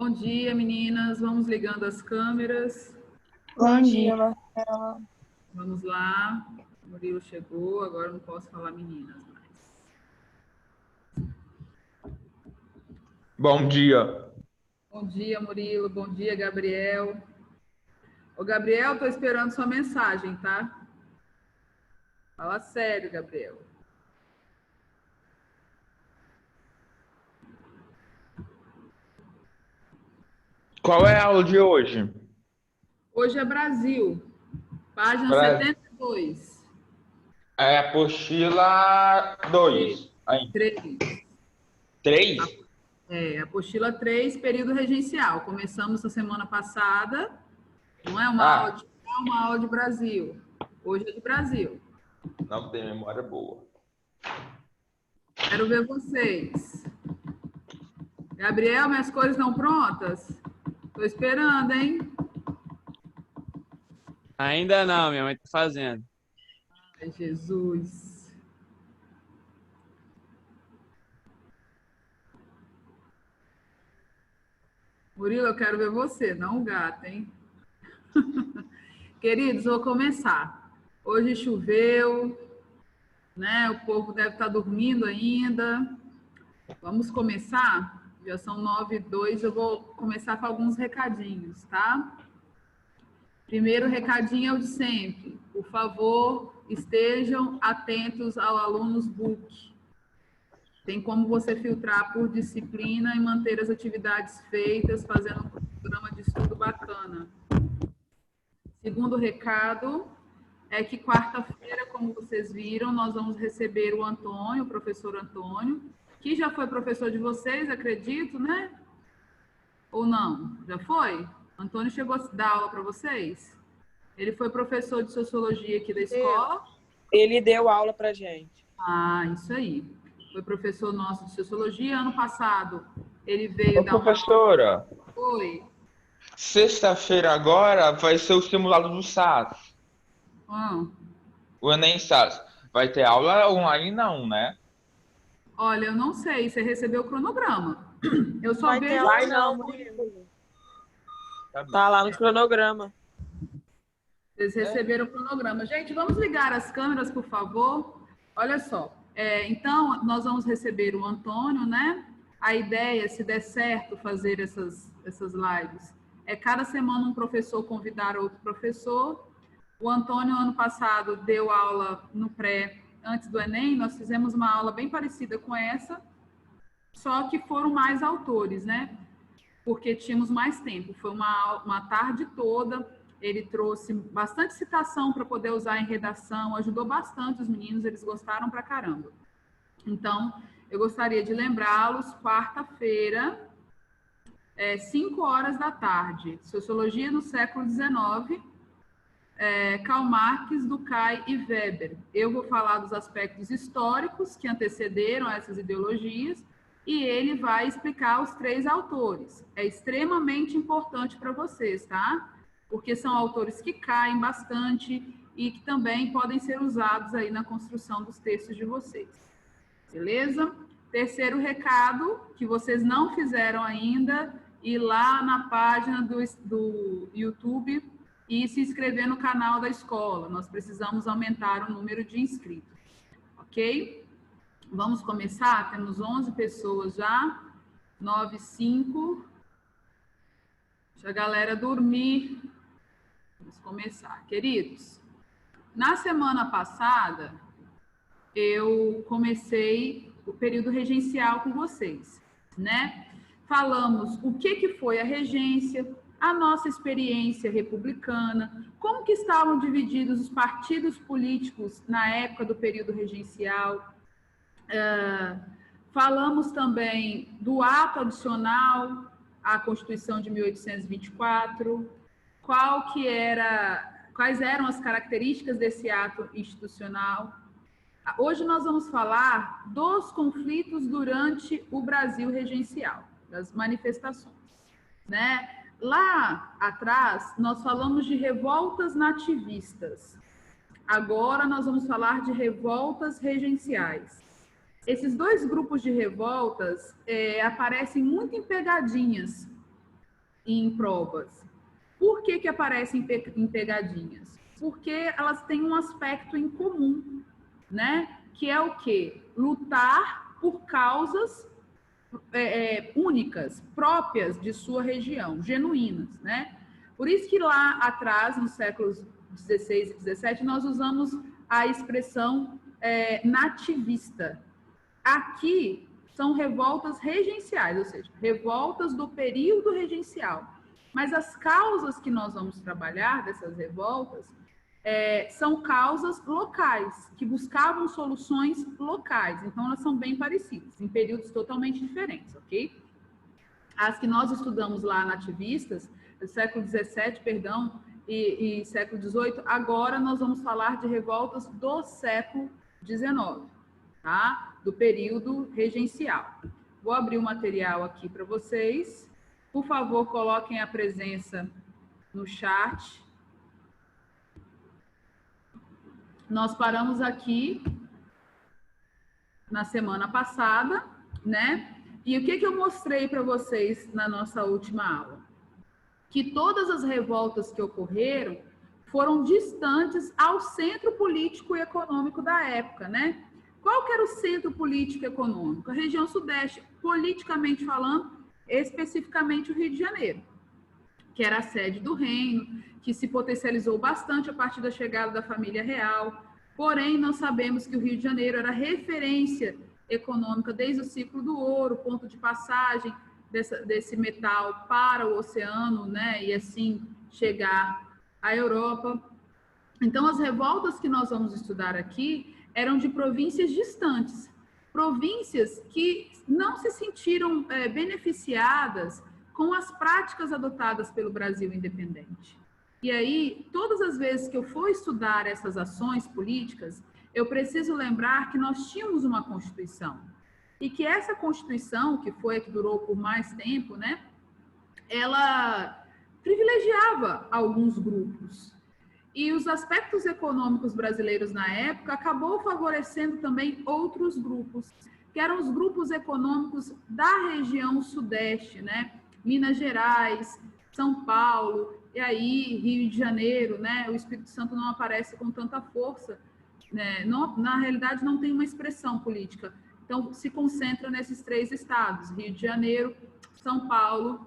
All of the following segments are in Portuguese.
Bom dia, meninas. Vamos ligando as câmeras. Bom dia, Marcela. Vamos lá. O Murilo chegou, agora não posso falar meninas mais. Bom dia. Bom dia, Murilo. Bom dia, Gabriel. Ô, Gabriel, tô esperando sua mensagem, tá? Fala sério, Gabriel. Qual é a aula de hoje? Hoje é Brasil, página Brasil. 72. É apostila 2. Aí. 3. 3? Apostila 3, período regencial. Começamos a semana passada. Não é uma aula de uma aula de Brasil. Hoje é de Brasil. Não tem memória boa. Quero ver vocês. Gabriel, minhas cores estão prontas? Estou esperando, hein? Ainda não, minha mãe está fazendo. Ai, Jesus. Murilo, eu quero ver você, não o gato, hein? Queridos, vou começar. Hoje choveu, né? O povo deve estar dormindo ainda. Vamos começar? Já são 9h02, eu vou começar com alguns recadinhos, tá? Primeiro recadinho é o de sempre. Por favor, estejam atentos ao Alunos Book. Tem como você filtrar por disciplina e manter as atividades feitas, fazendo um programa de estudo bacana. Segundo recado é que quarta-feira, como vocês viram, nós vamos receber o Antônio, o professor Antônio, que já foi professor de vocês, acredito, né? Ou não? Já foi? Antônio chegou a dar aula para vocês? Ele foi professor de sociologia aqui da escola? Ele deu aula para gente. Ah, isso aí. Foi professor nosso de sociologia. Ano passado, ele veio dar professora, uma... Oi. Sexta-feira agora vai ser o simulado do SAS. O Enem SAS. Vai ter aula online não, né? Olha, eu não sei. Você recebeu o cronograma. Eu só Vai vejo... ter aula não, Murilo. Tá lá no cronograma. Vocês receberam o cronograma. Gente, vamos ligar as câmeras, por favor. Olha só. Então, nós vamos receber o Antônio, né? A ideia, se der certo fazer essas lives, é cada semana um professor convidar outro professor. O Antônio, ano passado, deu aula no pré, antes do Enem. Nós fizemos uma aula bem parecida com essa, só que foram mais autores, né? Porque tínhamos mais tempo. Foi uma tarde toda. Ele trouxe bastante citação para poder usar em redação, ajudou bastante os meninos, eles gostaram pra caramba. Então, eu gostaria de lembrá-los, quarta-feira, 5h da tarde, Sociologia no século XIX, Karl Marx, Durkheim e Weber. Eu vou falar dos aspectos históricos que antecederam essas ideologias e ele vai explicar os 3 autores. É extremamente importante para vocês, tá? Porque são autores que caem bastante e que também podem ser usados aí na construção dos textos de vocês. Beleza? Terceiro recado, que vocês não fizeram ainda, ir lá na página do YouTube e se inscrever no canal da escola. Nós precisamos aumentar o número de inscritos. Ok? Vamos começar? Temos 11 pessoas já. 9h05. Deixa a galera dormir. Vamos começar. Queridos, na semana passada, eu comecei o período regencial com vocês, né? Falamos o que foi a regência, a nossa experiência republicana, como que estavam divididos os partidos políticos na época do período regencial. Falamos também do ato adicional à Constituição de 1824, quais eram as características desse ato institucional. Hoje nós vamos falar dos conflitos durante o Brasil regencial, das manifestações, né? Lá atrás, nós falamos de revoltas nativistas. Agora nós vamos falar de revoltas regenciais. Esses 2 grupos de revoltas aparecem muito em pegadinhas em provas. Por que aparecem em pegadinhas? Porque elas têm um aspecto em comum, né? Que é o quê? Lutar por causas únicas, próprias de sua região, genuínas, né? Por isso que lá atrás, nos séculos 16 e 17, nós usamos a expressão nativista. Aqui são revoltas regenciais, ou seja, revoltas do período regencial. Mas as causas que nós vamos trabalhar dessas revoltas são causas locais, que buscavam soluções locais. Então, elas são bem parecidas, em períodos totalmente diferentes, ok? As que nós estudamos lá nativistas, do século XVII, perdão, e século XVIII, agora nós vamos falar de revoltas do século XIX, tá? Do período regencial. Vou abrir o material aqui para vocês. Por favor, coloquem a presença no chat. Nós paramos aqui na semana passada, né? E o que eu mostrei para vocês na nossa última aula? Que todas as revoltas que ocorreram foram distantes ao centro político e econômico da época, né? Qual que era o centro político e econômico? A região sudeste, politicamente falando, especificamente o Rio de Janeiro, que era a sede do reino, que se potencializou bastante a partir da chegada da família real. Porém, nós sabemos que o Rio de Janeiro era referência econômica desde o ciclo do ouro, ponto de passagem desse metal para o oceano, né? E assim chegar à Europa. Então, as revoltas que nós vamos estudar aqui eram de províncias distantes, províncias que não se sentiram beneficiadas com as práticas adotadas pelo Brasil independente. E aí, todas as vezes que eu for estudar essas ações políticas, eu preciso lembrar que nós tínhamos uma Constituição. E que essa Constituição, que foi a que durou por mais tempo, né, ela privilegiava alguns grupos. E os aspectos econômicos brasileiros na época acabou favorecendo também outros grupos, que eram os grupos econômicos da região sudeste, né? Minas Gerais, São Paulo, e aí Rio de Janeiro, né? O Espírito Santo não aparece com tanta força, né? Não, na realidade, não tem uma expressão política. Então, se concentra nesses três estados, Rio de Janeiro, São Paulo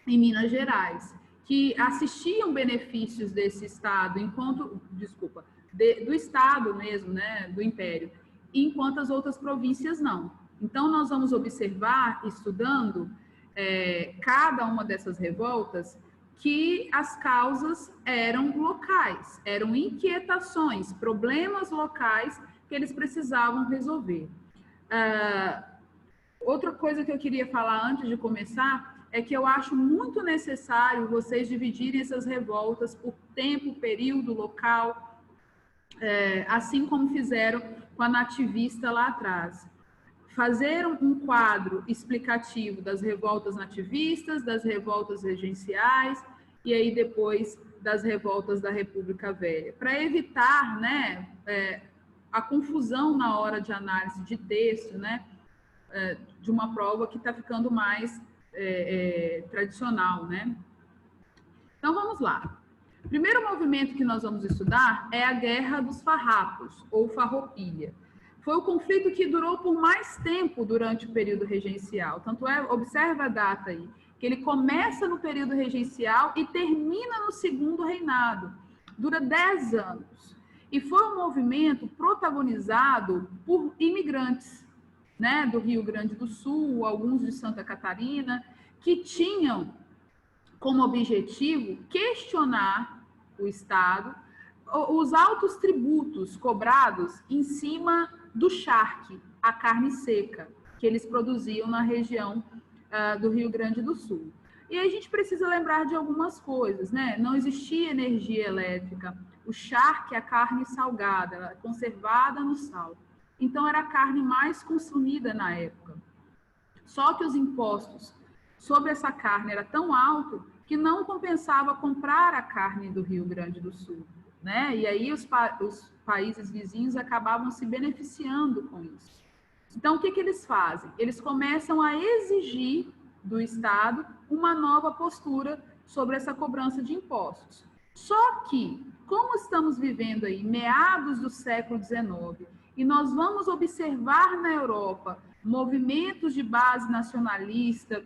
e Minas Gerais, que assistiam benefícios desse estado, do estado mesmo, né? Do Império, enquanto as outras províncias não. Então, nós vamos observar, estudando cada uma dessas revoltas, que as causas eram locais, eram inquietações, problemas locais que eles precisavam resolver. Outra coisa que eu queria falar antes de começar é que eu acho muito necessário vocês dividirem essas revoltas por tempo, período, local, assim como fizeram com a nativista lá atrás. Fazer um quadro explicativo das revoltas nativistas, das revoltas regenciais e aí depois das revoltas da República Velha, para evitar, né, a confusão na hora de análise de texto, né, de uma prova que está ficando mais tradicional, né? Então vamos lá. O primeiro movimento que nós vamos estudar é a Guerra dos Farrapos, ou Farroupilha. Foi o conflito que durou por mais tempo durante o período regencial. Tanto observa a data aí, que ele começa no período regencial e termina no segundo reinado. Dura 10 anos. E foi um movimento protagonizado por imigrantes, né, do Rio Grande do Sul, alguns de Santa Catarina, que tinham como objetivo questionar o Estado, os altos tributos cobrados em cima do charque, a carne seca, que eles produziam na região do Rio Grande do Sul. E aí a gente precisa lembrar de algumas coisas, né? Não existia energia elétrica, o charque é a carne salgada, ela é conservada no sal. Então era a carne mais consumida na época. Só que os impostos sobre essa carne era tão alto que não compensava comprar a carne do Rio Grande do Sul, né? E aí os países vizinhos acabavam se beneficiando com isso. Então, o que eles fazem? Eles começam a exigir do Estado uma nova postura sobre essa cobrança de impostos. Só que, como estamos vivendo aí meados do século XIX, e nós vamos observar na Europa movimentos de base nacionalista,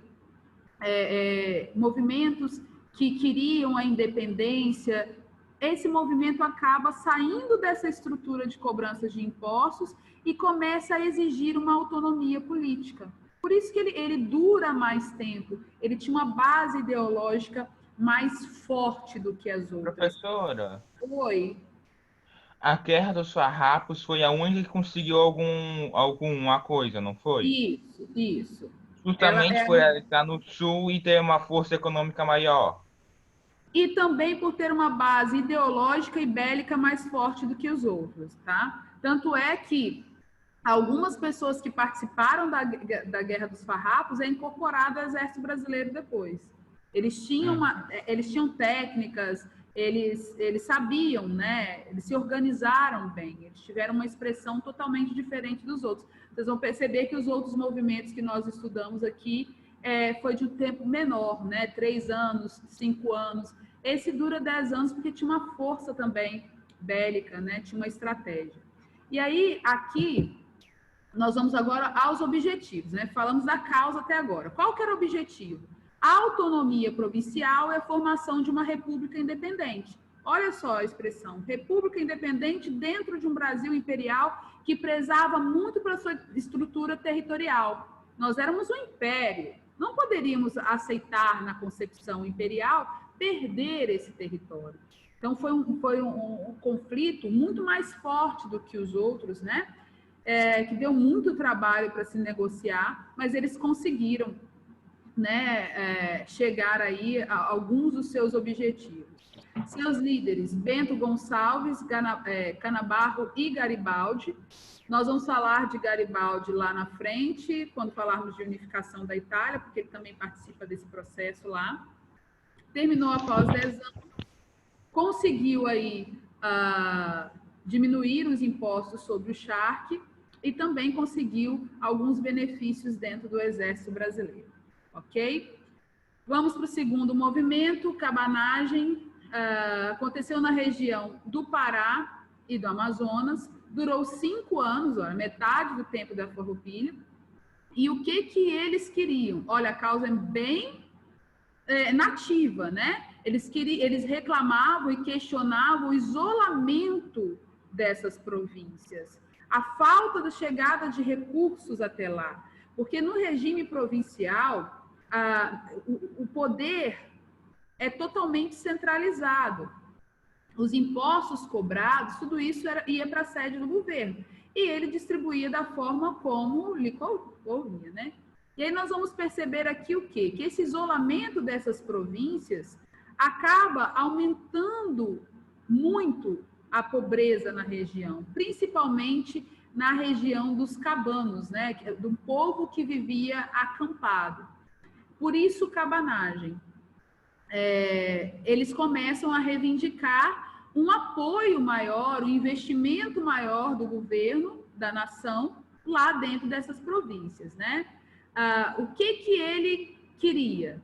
movimentos que queriam a independência, esse movimento acaba saindo dessa estrutura de cobrança de impostos e começa a exigir uma autonomia política. Por isso que ele dura mais tempo, ele tinha uma base ideológica mais forte do que as outras. Professora? Oi. A Guerra dos Farrapos foi a única que conseguiu alguma coisa, não foi? Isso. Justamente por ela estar no sul e ter uma força econômica maior. E também por ter uma base ideológica e bélica mais forte do que os outros, tá? Tanto é que algumas pessoas que participaram da Guerra dos Farrapos é incorporado ao Exército Brasileiro depois. Eles tinham técnicas, eles sabiam, né? Eles se organizaram bem, eles tiveram uma expressão totalmente diferente dos outros. Vocês vão perceber que os outros movimentos que nós estudamos aqui foi de um tempo menor, né? 3 anos, 5 anos. Esse dura 10 anos porque tinha uma força também bélica, né? Tinha uma estratégia. E aí, aqui, nós vamos agora aos objetivos, né? Falamos da causa até agora. Qual que era o objetivo? A autonomia provincial é a formação de uma república independente. Olha só a expressão, república independente dentro de um Brasil imperial que prezava muito para sua estrutura territorial. Nós éramos um império, não poderíamos aceitar na concepção imperial perder esse território. Então foi um conflito muito mais forte do que os outros, né? Que deu muito trabalho para se negociar, mas eles conseguiram, né, chegar aí a alguns dos seus objetivos. Seus líderes, Bento Gonçalves, Canabarro e Garibaldi. Nós vamos falar de Garibaldi lá na frente, quando falarmos de unificação da Itália, porque ele também participa desse processo lá. Terminou após 10 anos, conseguiu aí diminuir os impostos sobre o charque e também conseguiu alguns benefícios dentro do Exército Brasileiro. Ok? Vamos para o segundo movimento, cabanagem. Aconteceu na região do Pará e do Amazonas, durou 5 anos, olha, metade do tempo da Farroupilha. E o que eles queriam? Olha, a causa é bem nativa, né? Eles reclamavam e questionavam o isolamento dessas províncias, a falta da chegada de recursos até lá, porque no regime provincial o poder é totalmente centralizado. Os impostos cobrados, tudo isso ia para a sede do governo. E ele distribuía da forma como lhe convinha, né? E aí nós vamos perceber aqui o quê? Que esse isolamento dessas províncias acaba aumentando muito a pobreza na região, principalmente na região dos cabanos, né? Do povo que vivia acampado. Por isso, cabanagem. Eles começam a reivindicar um apoio maior, um investimento maior do governo, da nação, lá dentro dessas províncias, né? O que ele queria?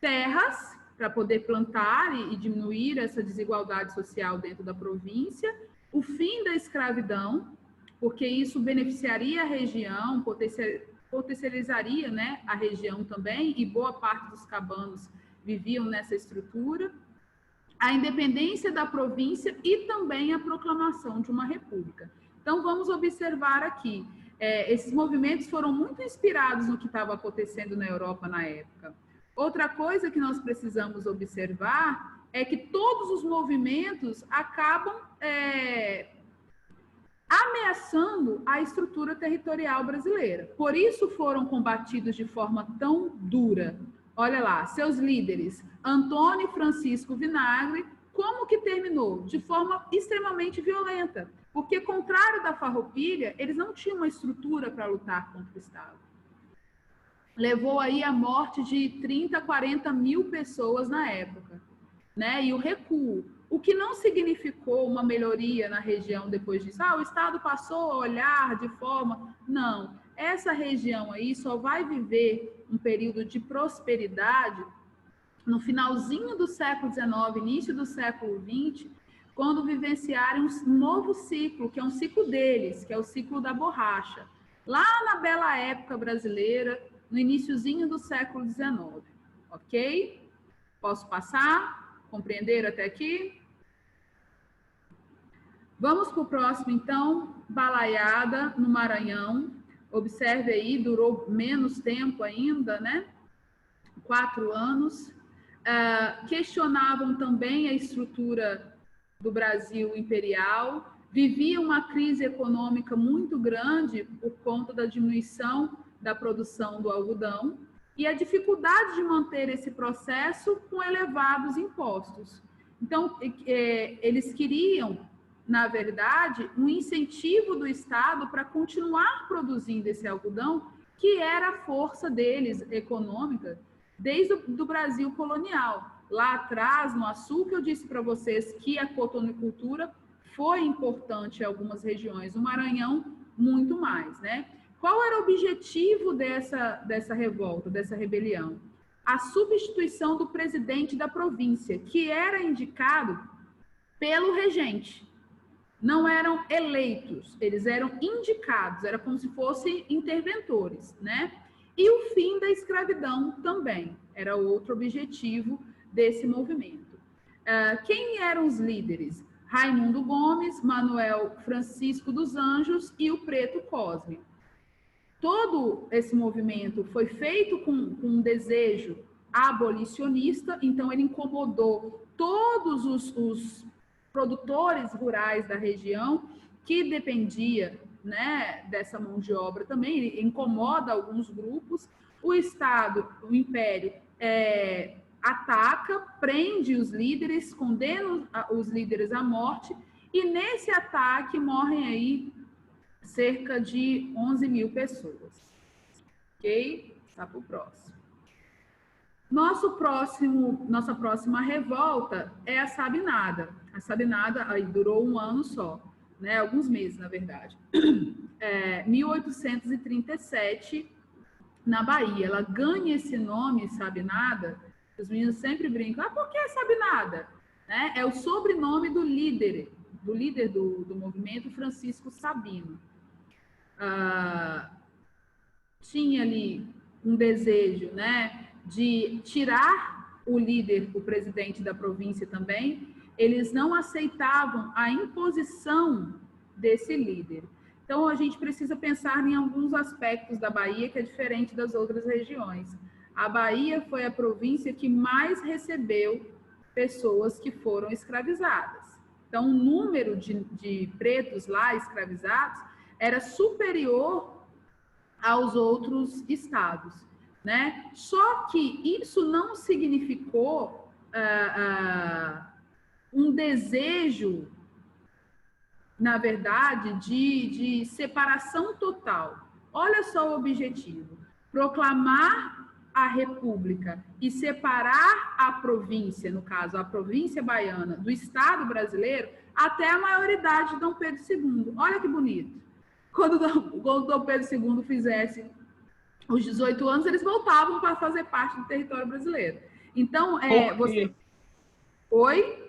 Terras para poder plantar e diminuir essa desigualdade social dentro da província, o fim da escravidão, porque isso beneficiaria a região, potencializaria, né, a região também, e boa parte dos cabanos viviam nessa estrutura, a independência da província e também a proclamação de uma república. Então, vamos observar aqui, esses movimentos foram muito inspirados no que estava acontecendo na Europa na época. Outra coisa que nós precisamos observar é que todos os movimentos acabam ameaçando a estrutura territorial brasileira. Por isso foram combatidos de forma tão dura. Olha lá, seus líderes, Antônio Francisco Vinagre, como que terminou? De forma extremamente violenta, porque, contrário da Farroupilha, eles não tinham uma estrutura para lutar contra o Estado. Levou aí a morte de 30, 40 mil pessoas na época, né? E o recuo, o que não significou uma melhoria na região depois disso. O Estado passou a olhar de forma... Não, essa região aí só vai viver um período de prosperidade no finalzinho do século XIX, início do século XX, quando vivenciarem um novo ciclo, que é um ciclo deles, que é o ciclo da borracha. Lá na bela época brasileira, no iniciozinho do século XIX. Ok? Posso passar? Compreenderam até aqui? Vamos para o próximo, então. Balaiada, no Maranhão. Observe aí, durou menos tempo ainda, né? 4 anos. Questionavam também a estrutura do Brasil imperial, vivia uma crise econômica muito grande por conta da diminuição da produção do algodão e a dificuldade de manter esse processo com elevados impostos. Então, eles queriam, na verdade, um incentivo do Estado para continuar produzindo esse algodão, que era a força deles econômica desde o Brasil colonial. Lá atrás, no açúcar, eu disse para vocês que a cotonicultura foi importante em algumas regiões, o Maranhão muito mais, né? Qual era o objetivo dessa revolta, dessa rebelião? A substituição do presidente da província, que era indicado pelo regente. Não eram eleitos, eles eram indicados, era como se fossem interventores, né? E o fim da escravidão também, era outro objetivo desse movimento. Quem eram os líderes? Raimundo Gomes, Manuel Francisco dos Anjos e o Preto Cosme. Todo esse movimento foi feito com um desejo abolicionista, então ele incomodou todos os produtores rurais da região, que dependia, né, dessa mão de obra também, ele incomoda alguns grupos. O Estado, o Império, ataca, prende os líderes, condena os líderes à morte, e nesse ataque morrem aí cerca de 11 mil pessoas. Ok? Tá para o próximo. Nossa próxima revolta é a Sabinada. A Sabinada aí durou 1 ano só, né? Alguns meses, na verdade. 1837, na Bahia. Ela ganha esse nome, Sabinada. Os meninos sempre brincam, por que Sabinada? Né? É o sobrenome do líder do movimento, Francisco Sabino. Tinha ali um desejo, né, de tirar o líder, o presidente da província também. Eles não aceitavam a imposição desse líder. Então, a gente precisa pensar em alguns aspectos da Bahia que é diferente das outras regiões. A Bahia foi a província que mais recebeu pessoas que foram escravizadas. Então, o número de pretos lá escravizados era superior aos outros estados, né? Só que isso não significou um desejo, na verdade, de separação total. Olha só o objetivo: proclamar a República e separar a província, no caso, a província baiana, do Estado brasileiro, até a maioridade de Dom Pedro II. Olha que bonito. Quando Dom Pedro II fizesse os 18 anos, eles voltavam para fazer parte do território brasileiro. Então, você... Oi?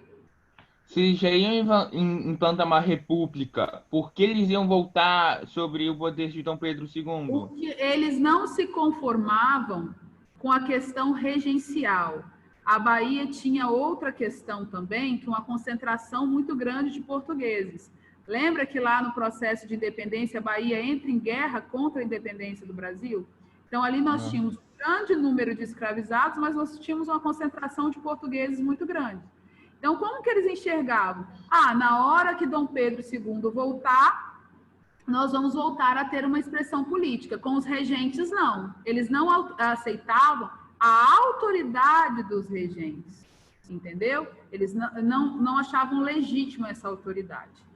Se já iam implantar uma república, por que eles iam voltar sobre o poder de Dom Pedro II? Porque eles não se conformavam com a questão regencial. A Bahia tinha outra questão também, que é uma concentração muito grande de portugueses. Lembra que lá no processo de independência, a Bahia entra em guerra contra a independência do Brasil? Então, ali nós tínhamos um grande número de escravizados, mas nós tínhamos uma concentração de portugueses muito grande. Então, como que eles enxergavam? Na hora que Dom Pedro II voltar, nós vamos voltar a ter uma expressão política. Com os regentes, não. Eles não aceitavam a autoridade dos regentes, entendeu? Eles não achavam legítima essa autoridade.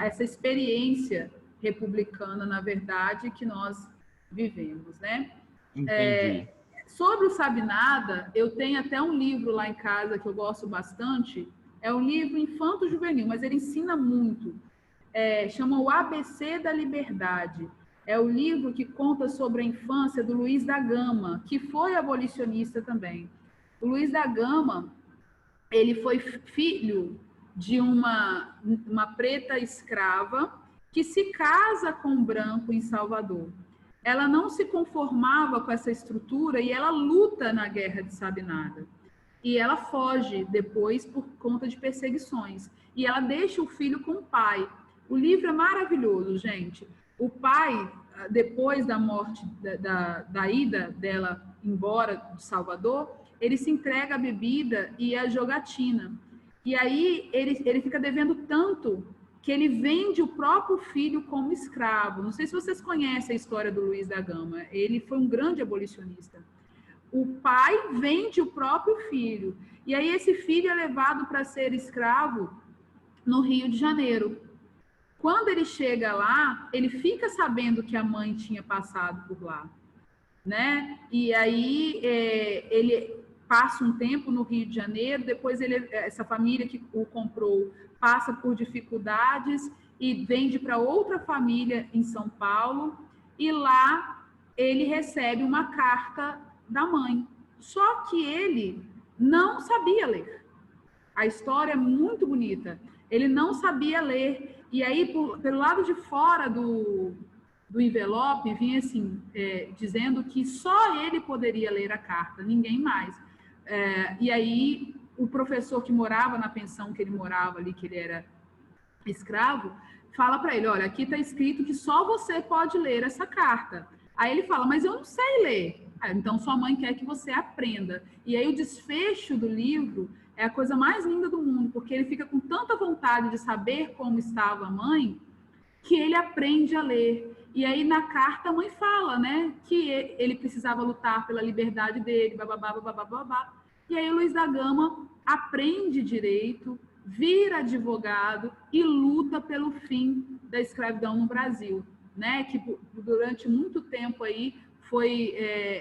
Essa experiência republicana, na verdade, que nós vivemos, né? Entendi. Sobre o Sabinada, eu tenho até um livro lá em casa que eu gosto bastante. É um livro infanto-juvenil, mas ele ensina muito. Chama o ABC da Liberdade. É o livro que conta sobre a infância do Luiz da Gama, que foi abolicionista também. O Luiz da Gama, ele foi filho de uma preta escrava que se casa com um branco em Salvador. Ela não se conformava com essa estrutura e ela luta na Guerra de Sabinada. E ela foge depois por conta de perseguições. E ela deixa o filho com o pai. O livro é maravilhoso, gente. O pai, depois da morte, da ida dela embora de Salvador, ele se entrega à bebida e à jogatina. E aí ele fica devendo tanto que ele vende o próprio filho como escravo. Não sei se vocês conhecem a história do Luiz da Gama. Ele foi um grande abolicionista. O pai vende o próprio filho. E aí esse filho é levado para ser escravo no Rio de Janeiro. Quando ele chega lá, ele fica sabendo que a mãe tinha passado por lá, né? E aí ele passa um tempo no Rio de Janeiro, depois essa família que o comprou passa por dificuldades e vende para outra família em São Paulo, e lá ele recebe uma carta da mãe. Só que ele não sabia ler. A história é muito bonita. Ele não sabia ler. E aí, pelo lado de fora do envelope, vinha assim, dizendo que só ele poderia ler a carta, ninguém mais. E aí, o professor que morava na pensão que ele morava ali, que ele era escravo, fala para ele, olha, aqui está escrito que só você pode ler essa carta. Aí ele fala, mas eu não sei ler. Então, sua mãe quer que você aprenda. E aí, o desfecho do livro é a coisa mais linda do mundo, porque ele fica com tanta vontade de saber como estava a mãe, que ele aprende a ler. E aí, na carta, a mãe fala, né, que ele precisava lutar pela liberdade dele, bababá, bababá, babá. E aí, o Luiz da Gama aprende direito, vira advogado e luta pelo fim da escravidão no Brasil, né, que durante muito tempo aí foi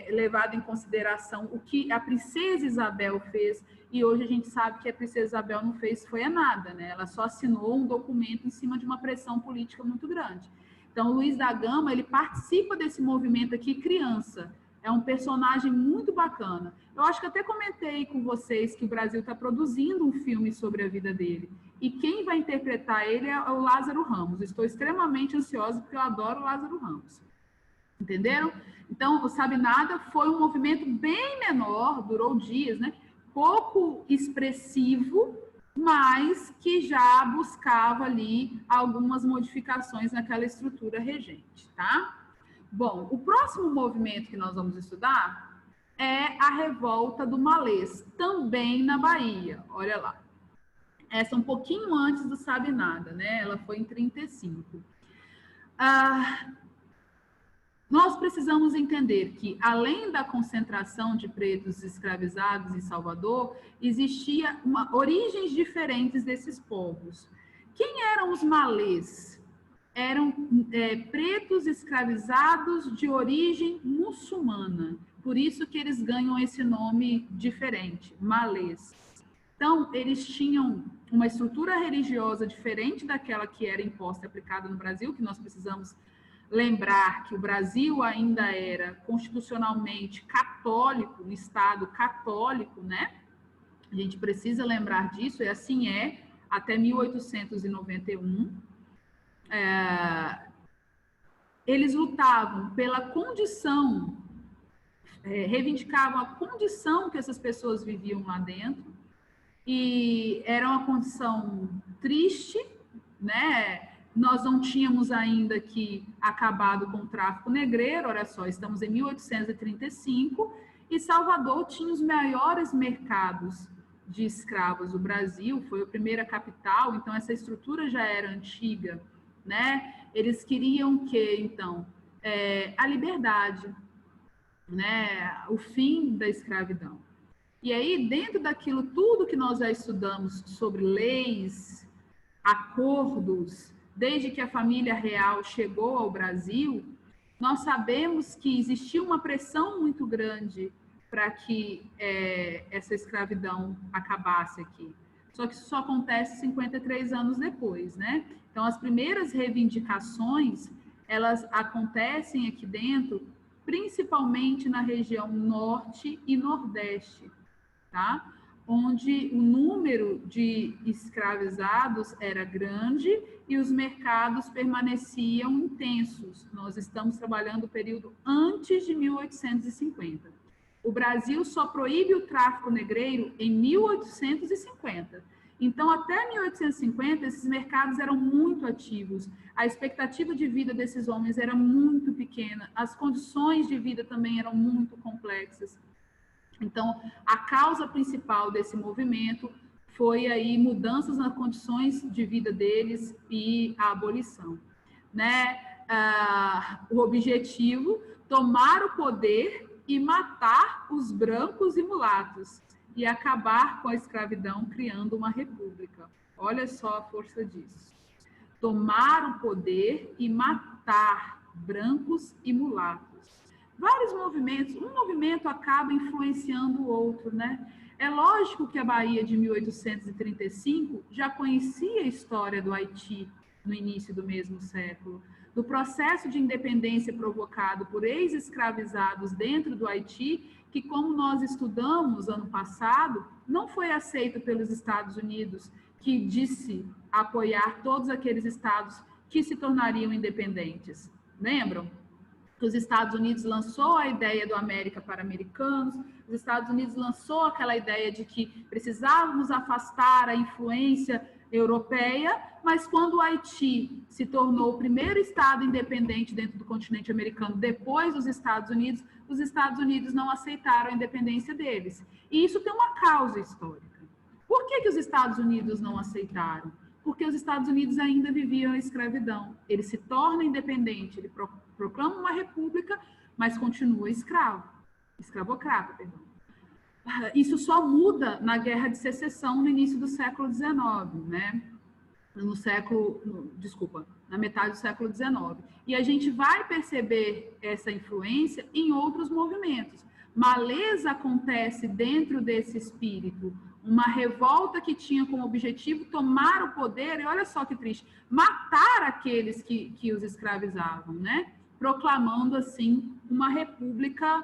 levado em consideração o que a princesa Isabel fez, e hoje a gente sabe que a princesa Isabel não fez foi nada, né? Ela só assinou um documento em cima de uma pressão política muito grande. Então, o Luiz da Gama, ele participa desse movimento aqui criança, é um personagem muito bacana. Eu acho que até comentei com vocês que o Brasil está produzindo um filme sobre a vida dele, e quem vai interpretar ele é o Lázaro Ramos. Estou extremamente ansiosa, porque eu adoro o Lázaro Ramos. Entenderam? Então, o Sabe Nada foi um movimento bem menor, durou dias, né? Pouco expressivo, mas que já buscava ali algumas modificações naquela estrutura regente, tá? Bom, o próximo movimento que nós vamos estudar é a Revolta do Malês, também na Bahia. Olha lá. Essa é um pouquinho antes do Sabe Nada, né? Ela foi em 35. Nós precisamos entender que, além da concentração de pretos escravizados em Salvador, existia origens diferentes desses povos. Quem eram os malês? Eram pretos escravizados de origem muçulmana. Por isso que eles ganham esse nome diferente, malês. Então, eles tinham uma estrutura religiosa diferente daquela que era imposta e aplicada no Brasil, que nós precisamos lembrar que o Brasil ainda era constitucionalmente católico, um Estado católico, né? A gente precisa lembrar disso, e assim até 1891. Eles lutavam pela condição, reivindicavam a condição que essas pessoas viviam lá dentro, e era uma condição triste, né? Nós não tínhamos ainda acabado com o tráfico negreiro, olha só, estamos em 1835, e Salvador tinha os maiores mercados de escravos do Brasil, foi a primeira capital, então essa estrutura já era antiga, né? Eles queriam então, a liberdade, né? O fim da escravidão. E aí, dentro daquilo tudo que nós já estudamos sobre leis, acordos, desde que a família real chegou ao Brasil, nós sabemos que existia uma pressão muito grande para que essa escravidão acabasse aqui. Só que isso só acontece 53 anos depois, né? Então, as primeiras reivindicações elas acontecem aqui dentro, principalmente na região norte e nordeste, tá? Onde o número de escravizados era grande e os mercados permaneciam intensos. Nós estamos trabalhando o período antes de 1850. O Brasil só proíbe o tráfico negreiro em 1850. Então, até 1850, esses mercados eram muito ativos. A expectativa de vida desses homens era muito pequena. As condições de vida também eram muito complexas. Então, a causa principal desse movimento foi aí mudanças nas condições de vida deles e a abolição, né? O objetivo, tomar o poder e matar os brancos e mulatos e acabar com a escravidão, criando uma república. Olha só a força disso. Tomar o poder e matar brancos e mulatos. Vários movimentos, um movimento acaba influenciando o outro, né? É lógico que a Bahia de 1835 já conhecia a história do Haiti no início do mesmo século, do processo de independência provocado por ex-escravizados dentro do Haiti, que, como nós estudamos ano passado, não foi aceito pelos Estados Unidos, que disse apoiar todos aqueles estados que se tornariam independentes. Lembram? Os Estados Unidos lançou a ideia do América para americanos, os Estados Unidos lançou aquela ideia de que precisávamos afastar a influência europeia, mas quando o Haiti se tornou o primeiro estado independente dentro do continente americano, depois dos Estados Unidos, os Estados Unidos não aceitaram a independência deles. E isso tem uma causa histórica. Por que os Estados Unidos não aceitaram? Porque os Estados Unidos ainda viviam a escravidão. Ele se torna independente, ele proclama uma república, mas continua escravocrata, perdão. Isso só muda na Guerra de Secessão no início do século XIX, né? Na metade do século XIX. E a gente vai perceber essa influência em outros movimentos. Maleza acontece dentro desse espírito, uma revolta que tinha como objetivo tomar o poder, e olha só que triste, matar aqueles que os escravizavam, né? Proclamando, assim, uma república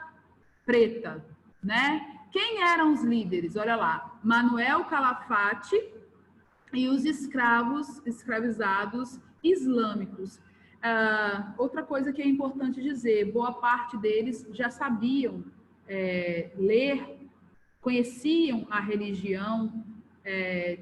preta, né? Quem eram os líderes? Olha lá, Manuel Calafate e os escravizados islâmicos. Outra coisa que é importante dizer, boa parte deles já sabiam ler, conheciam a religião,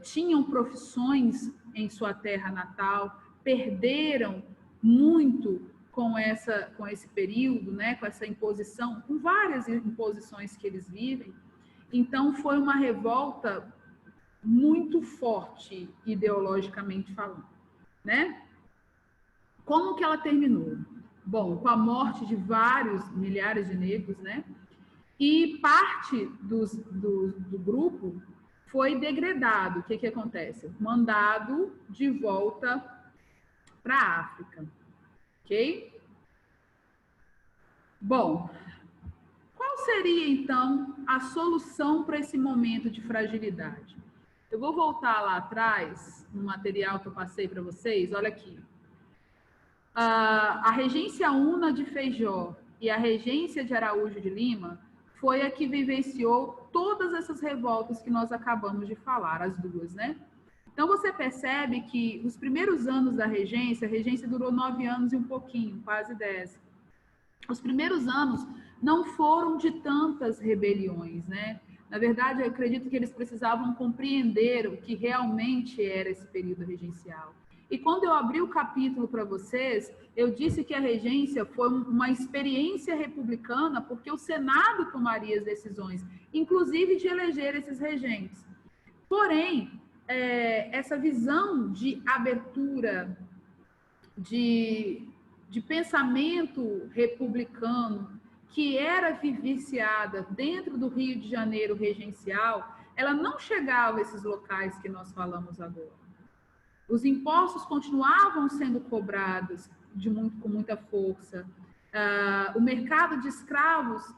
tinham profissões em sua terra natal, perderam muito com esse período, né, com essa imposição, com várias imposições que eles vivem. Então, foi uma revolta muito forte, ideologicamente falando, né? Como que ela terminou? Bom, com a morte de vários milhares de negros, né? E parte do grupo foi degradado. O que acontece? Mandado de volta para a África. Ok? Bom, qual seria, então, a solução para esse momento de fragilidade? Eu vou voltar lá atrás, no material que eu passei para vocês, olha aqui. A regência Una de Feijó e a regência de Araújo de Lima foi a que vivenciou todas essas revoltas que nós acabamos de falar, as duas, né? Então, você percebe que os primeiros anos da regência, a regência durou 9 anos e um pouquinho, quase 10. Os primeiros anos não foram de tantas rebeliões, né? Na verdade, eu acredito que eles precisavam compreender o que realmente era esse período regencial. E quando eu abri o capítulo para vocês, eu disse que a regência foi uma experiência republicana, porque o Senado tomaria as decisões, inclusive de eleger esses regentes. Porém, essa visão de abertura, de pensamento republicano, que era vivenciada dentro do Rio de Janeiro regencial, ela não chegava a esses locais que nós falamos agora. Os impostos continuavam sendo cobrados com muita força. O mercado de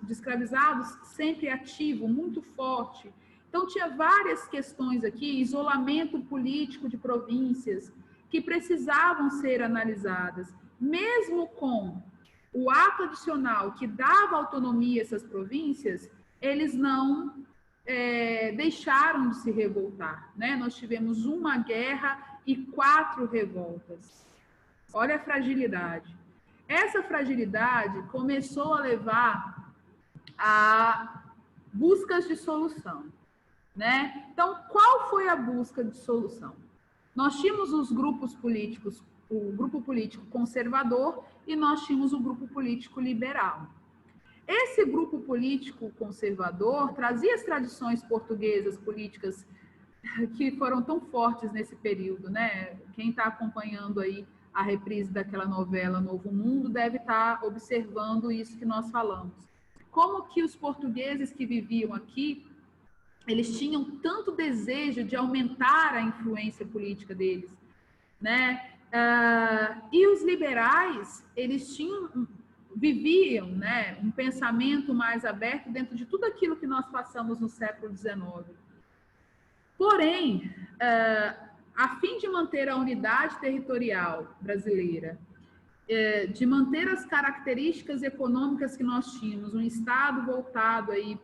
escravizados sempre ativo, muito forte. Então, tinha várias questões aqui, isolamento político de províncias, que precisavam ser analisadas. mesmo com o ato adicional que dava autonomia a essas províncias, eles não deixaram de se revoltar, né? Nós tivemos uma guerra e 4 revoltas. Olha a fragilidade. Essa fragilidade começou a levar a buscas de solução, né? Então, qual foi a busca de solução? Nós tínhamos os grupos políticos, o grupo político conservador e nós tínhamos o grupo político liberal. Esse grupo político conservador trazia as tradições portuguesas políticas que foram tão fortes nesse período, né? Quem está acompanhando aí a reprise daquela novela Novo Mundo deve estar observando isso que nós falamos. Como que os portugueses que viviam aqui, eles tinham tanto desejo de aumentar a influência política deles, né? E os liberais, eles viviam, né, um pensamento mais aberto dentro de tudo aquilo que nós passamos no século XIX. Porém, a fim de manter a unidade territorial brasileira, de manter as características econômicas que nós tínhamos, um Estado voltado aí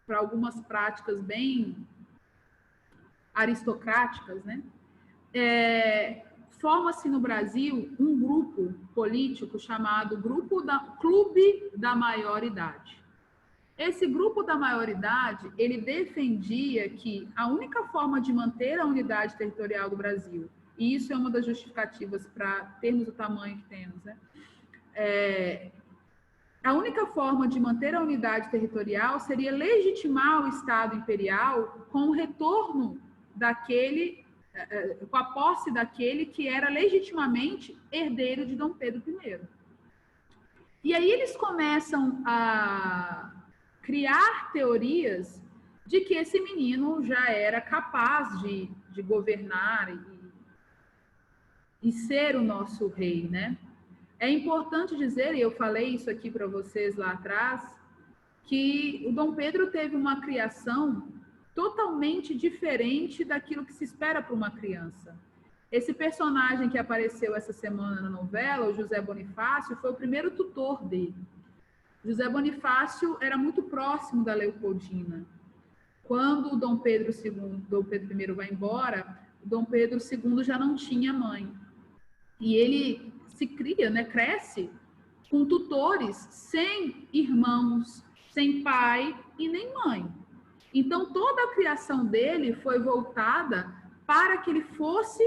para algumas práticas bem aristocráticas, né? Forma-se no Brasil um grupo político chamado Clube da Maioridade. Esse grupo da maioridade, ele defendia que a única forma de manter a unidade territorial do Brasil, e isso é uma das justificativas para termos o tamanho que temos, né? A única forma de manter a unidade territorial seria legitimar o Estado imperial com o retorno com a posse daquele que era legitimamente herdeiro de Dom Pedro I. E aí eles começam a criar teorias de que esse menino já era capaz de governar e ser o nosso rei, né? É importante dizer, e eu falei isso aqui para vocês lá atrás, que o Dom Pedro teve uma criação totalmente diferente daquilo que se espera para uma criança. Esse personagem que apareceu essa semana na novela, o José Bonifácio, foi o primeiro tutor dele. José Bonifácio era muito próximo da Leopoldina. Quando o Dom Pedro I vai embora, o Dom Pedro II já não tinha mãe. E ele se cria, né, cresce com tutores sem irmãos, sem pai e nem mãe. Então, toda a criação dele foi voltada para que ele fosse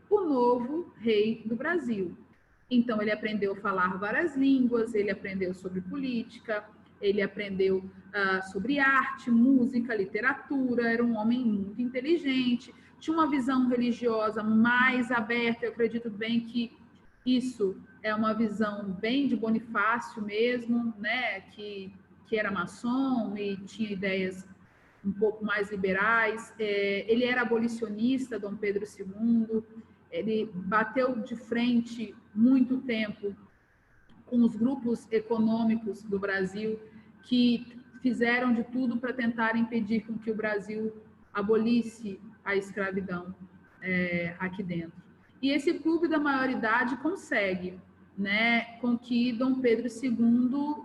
o novo rei do Brasil. Então, ele aprendeu a falar várias línguas, ele aprendeu sobre política, ele aprendeu sobre arte, música, literatura, era um homem muito inteligente, tinha uma visão religiosa mais aberta. Eu acredito bem que isso é uma visão bem de Bonifácio mesmo, né? Que era maçom e tinha ideias um pouco mais liberais. Ele era abolicionista, Dom Pedro II, ele bateu de frente muito tempo com os grupos econômicos do Brasil que fizeram de tudo para tentar impedir com que o Brasil abolisse a escravidão aqui dentro. E esse clube da maioridade consegue, né, com que Dom Pedro II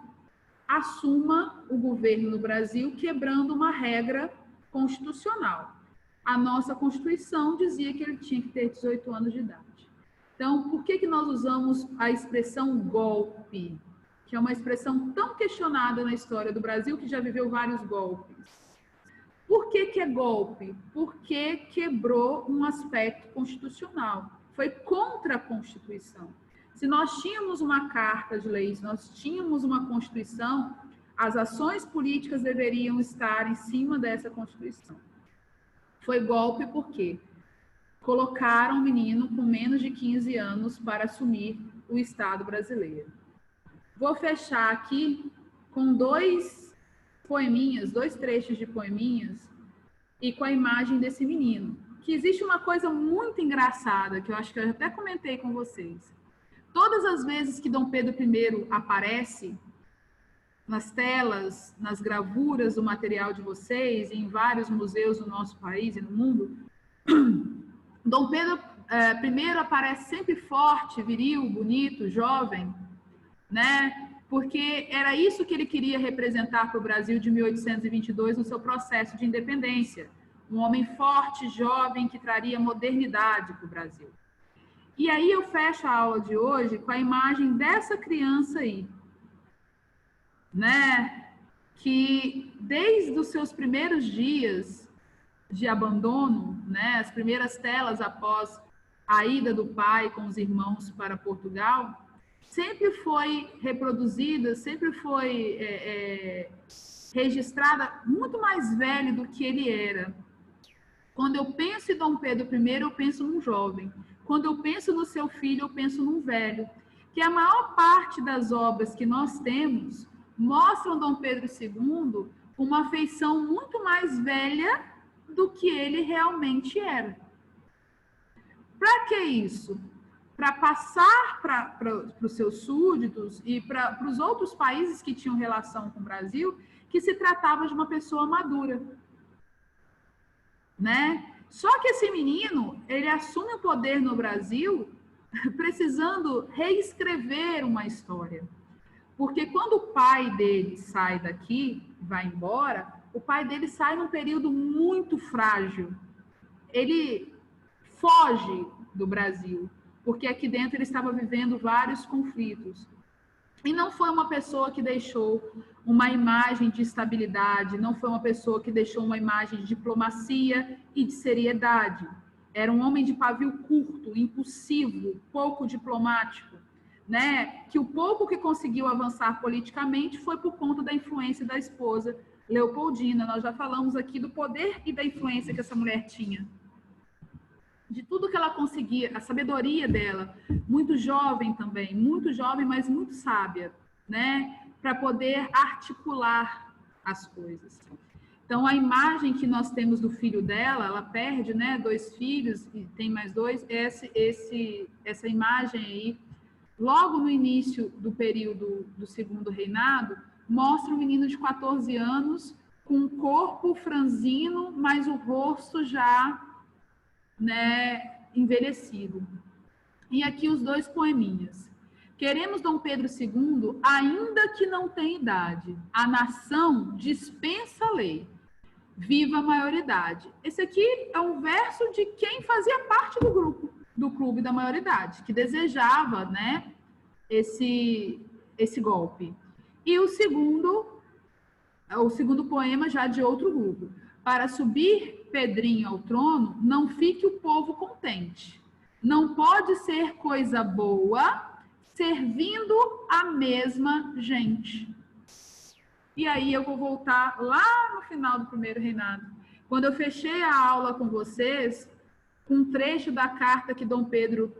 assuma o governo no Brasil, quebrando uma regra constitucional. A nossa Constituição dizia que ele tinha que ter 18 anos de idade. Então, por que nós usamos a expressão golpe, que é uma expressão tão questionada na história do Brasil, que já viveu vários golpes? Por que é golpe? Porque quebrou um aspecto constitucional. Foi contra a Constituição. Se nós tínhamos uma carta de leis, nós tínhamos uma Constituição, as ações políticas deveriam estar em cima dessa Constituição. Foi golpe porque colocaram um menino com menos de 15 anos para assumir o Estado brasileiro. Vou fechar aqui com dois trechos de poeminhas, e com a imagem desse menino. Que existe uma coisa muito engraçada, que eu acho que eu até comentei com vocês. Todas as vezes que Dom Pedro I aparece nas telas, nas gravuras do material de vocês, em vários museus do nosso país e no mundo, Dom Pedro primeiro aparece sempre forte, viril, bonito, jovem, né? Porque era isso que ele queria representar para o Brasil de 1822 no seu processo de independência. Um homem forte, jovem, que traria modernidade para o Brasil. E aí eu fecho a aula de hoje com a imagem dessa criança aí, né? Que desde os seus primeiros dias de abandono, né? As primeiras telas após a ida do pai com os irmãos para Portugal, sempre foi reproduzida, sempre foi registrada muito mais velho do que ele era. Quando eu penso em Dom Pedro I, eu penso num jovem. Quando eu penso no seu filho, eu penso num velho. Que a maior parte das obras que nós temos mostram Dom Pedro II uma feição muito mais velha do que ele realmente era. Para que isso? Para passar para os seus súditos e para os outros países que tinham relação com o Brasil, que se tratava de uma pessoa madura, né? Só que esse menino, ele assume o poder no Brasil precisando reescrever uma história. Porque quando o pai dele sai daqui, vai embora, o pai dele sai num período muito frágil. Ele foge do Brasil, porque aqui dentro ele estava vivendo vários conflitos. E não foi uma pessoa que deixou uma imagem de estabilidade, não foi uma pessoa que deixou uma imagem de diplomacia e de seriedade. Era um homem de pavio curto, impulsivo, pouco diplomático, né? Que o pouco que conseguiu avançar politicamente foi por conta da influência da esposa Leopoldina. Nós já falamos aqui do poder e da influência que essa mulher tinha. De tudo que ela conseguia, a sabedoria dela, muito jovem também, muito jovem, mas muito sábia, né? Para poder articular as coisas. Então, a imagem que nós temos do filho dela, ela perde, né? 2 filhos, e tem mais 2, essa imagem aí, logo no início do período do Segundo Reinado, mostra um menino de 14 anos, com um corpo franzino, mas o rosto já, né, envelhecido. E aqui os 2 poeminhas. Queremos Dom Pedro II, ainda que não tenha idade. A nação dispensa a lei. Viva a maioridade. Esse aqui é um verso de quem fazia parte do grupo, do clube da maioridade, que desejava, né, esse golpe. E o segundo poema já de outro grupo. Para subir Pedrinho ao trono, não fique o povo contente. Não pode ser coisa boa servindo a mesma gente. E aí eu vou voltar lá no final do primeiro reinado. Quando eu fechei a aula com vocês, um trecho da carta que Dom Pedro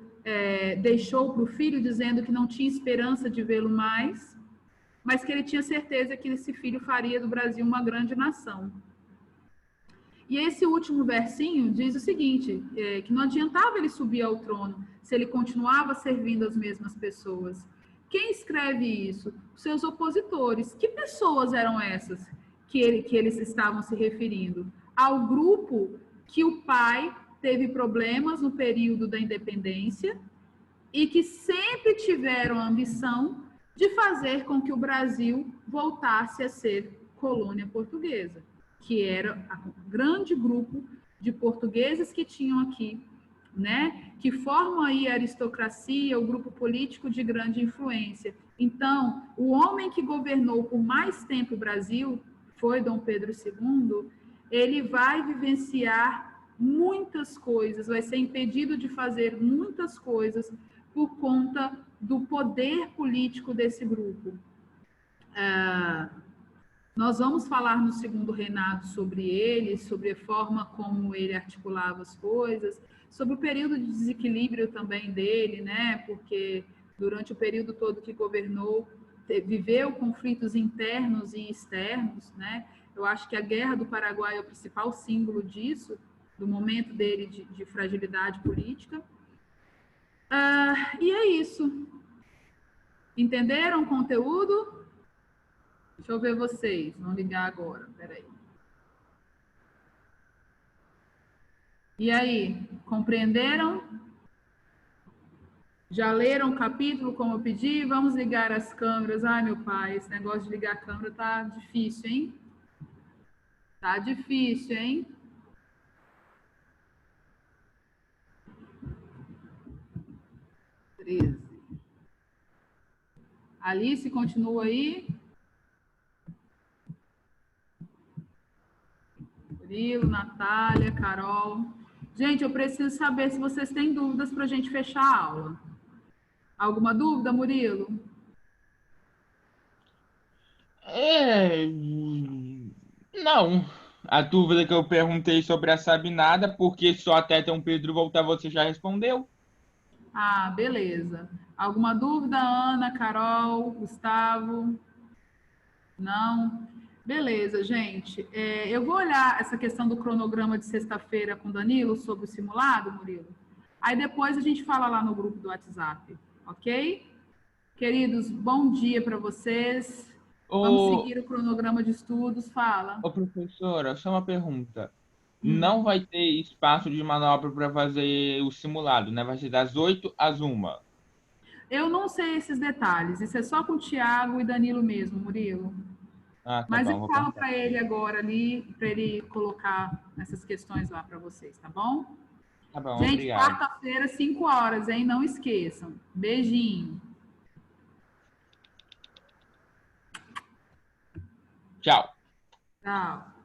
deixou para o filho, dizendo que não tinha esperança de vê-lo mais, mas que ele tinha certeza que esse filho faria do Brasil uma grande nação. E esse último versinho diz o seguinte, que não adiantava ele subir ao trono se ele continuava servindo as mesmas pessoas. Quem escreve isso? Os seus opositores. Que pessoas eram essas que eles estavam se referindo? Ao grupo que o pai teve problemas no período da independência e que sempre tiveram a ambição de fazer com que o Brasil voltasse a ser colônia portuguesa, que era um grande grupo de portugueses que tinham aqui, né, que formam aí a aristocracia, o grupo político de grande influência. Então, o homem que governou por mais tempo o Brasil, foi Dom Pedro II, ele vai vivenciar muitas coisas, vai ser impedido de fazer muitas coisas por conta do poder político desse grupo. Nós vamos falar no Segundo Reinado sobre ele, sobre a forma como ele articulava as coisas, sobre o período de desequilíbrio também dele, né? Porque durante o período todo que governou, viveu conflitos internos e externos, né? Eu acho que a Guerra do Paraguai é o principal símbolo disso, do momento dele de fragilidade política. E é isso. Entenderam o conteúdo? Deixa eu ver vocês, vão ligar agora, peraí. E aí, compreenderam? Já leram o capítulo, como eu pedi? Vamos ligar as câmeras. Ai, meu pai, esse negócio de ligar a câmera tá difícil, hein? Tá difícil, hein? Alice, continua aí. Murilo, Natália, Carol. Gente, eu preciso saber se vocês têm dúvidas para a gente fechar a aula. Alguma dúvida, Murilo? Não. A dúvida que eu perguntei sobre a Sabinada, porque só até Dom Pedro voltar você já respondeu. Ah, beleza. Alguma dúvida, Ana, Carol, Gustavo? Não? Beleza, gente. Eu vou olhar essa questão do cronograma de sexta-feira com o Danilo sobre o simulado, Murilo. Aí depois a gente fala lá no grupo do WhatsApp, ok? Queridos, bom dia para vocês. Vamos seguir o cronograma de estudos. Fala. Ô, professora, só uma pergunta. Não vai ter espaço de manobra para fazer o simulado, né? Vai ser das 8 às 1. Eu não sei esses detalhes. Isso é só com o Thiago e Danilo mesmo, Murilo. Ah, tá Mas bom, eu falo para ele agora ali, para ele colocar essas questões lá para vocês, tá bom? Tá bom, Gente, obrigado. quarta-feira, 5 horas, hein? Não esqueçam. Beijinho. Tchau. Tchau.